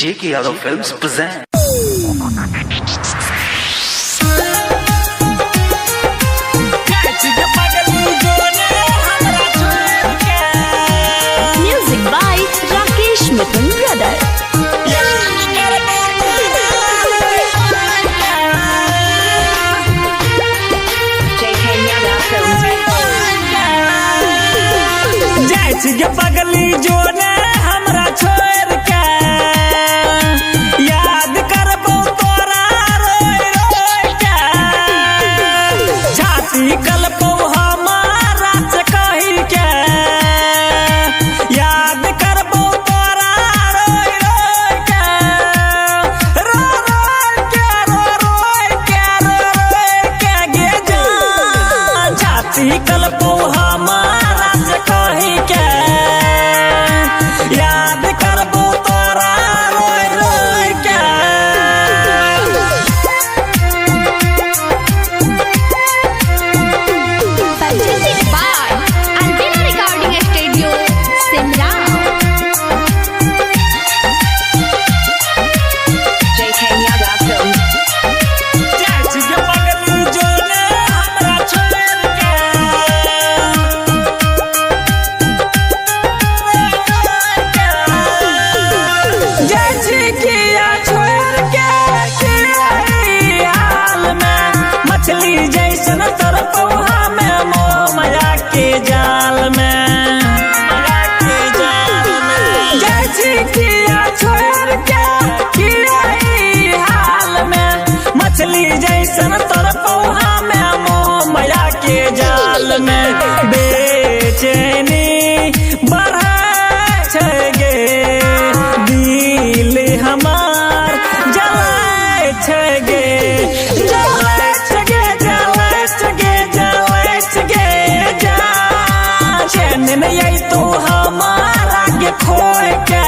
J.K. Yadav Films present. Music by Rakesh Mithun Brother. J.K. Yadav Films. जय पगली जो ने हमरा छोड़ के याद करबो तोरा रोय रोय के छाती कलपो हमारा से कहि के याद करबो तोरा रोय रोय के रो रोय के रो रोय के रो रोय के गे जान छाती कलपो हमारा से कहि के याद करबो तोरा रोय रोय के Presented by Albina Recording Studio, Simla. J.K. Yadav Films. जय पगली जो ने हमरा छोड़ के जय किया छोड़ के हाल में मछली जैसन तरपो हमें मोह माया के जाल में जय किया छोड़ के हाल में मछली जैसन तरपो हमें मोह माया के जाल में बेचैनी बढ़े गे दिल हमार जलाए गे चैन नहीं तू हमारा के खोए के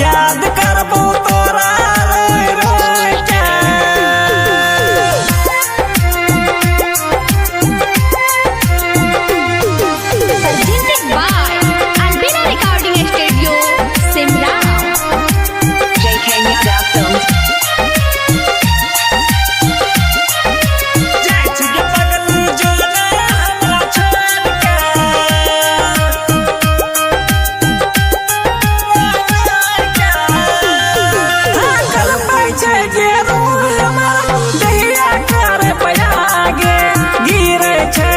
याद करबो तोरा रोय रोय के Presented by Albina Recording Studio, Simla. J.K. Yadav Films. जय पगली जो ने हमरा छोड़ के कल पैछे गे रूह हमार दहिया कर पयागे गिरे छे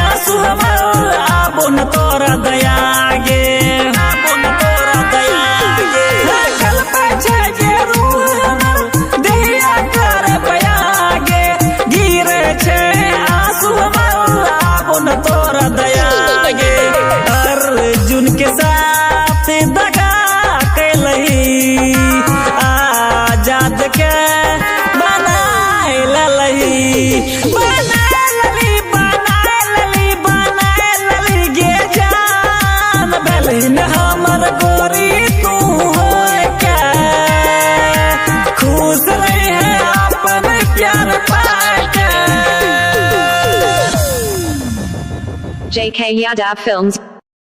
आंसू हमार आबो न तोरा दयागे कल पैछे गे रूह हमार दहिया कर पयागे गिरे छे आंसू हमार आबो न तोरा दयागे अर्जुन के साथ दगा कैलही आजाद के बनाए लली गे जान बलिन हमर गोरी तू होए के खुश रही है अपन प्यार पाके J.K. Yadav Films.